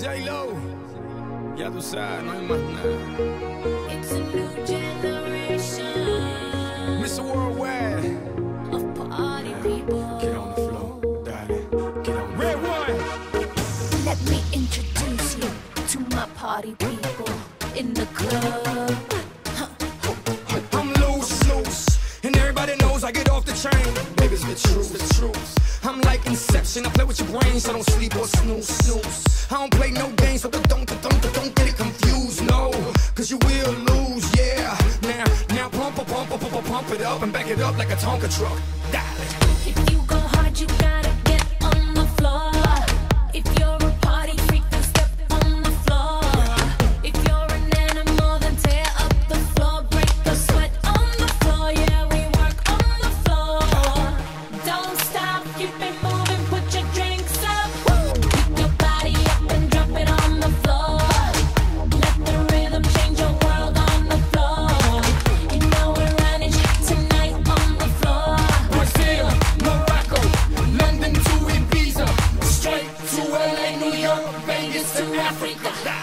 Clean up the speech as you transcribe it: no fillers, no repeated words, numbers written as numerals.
J-Lo, ya tú sabes, no hay más nada. It's a new generation Mr. Worldwide, of party people. get on the floor, darling, get on the Red one. Let me introduce you to my party people in the club. I'm loose, and everybody knows I get off the chain. Baby, it's the truth. I'm like Inception, I play with your brains, I don't sleep or snooze. I don't play no games, so don't get it confused, no, cause you will lose, yeah. Now pump it up and back it up like a Tonka truck. Darling. If you go hard, you gotta get on the floor. If you're a party freak, then step on the floor. If you're an animal, then tear up the floor. Break the sweat on the floor, yeah, we work on the floor. Don't stop, keep it moving, put your drinks up. Pick your body up and drop it on the floor. Let the rhythm change your world on the floor. You know we're running tonight on the floor. Brazil, Morocco, London to Ibiza, straight to LA, New York, Vegas to Africa.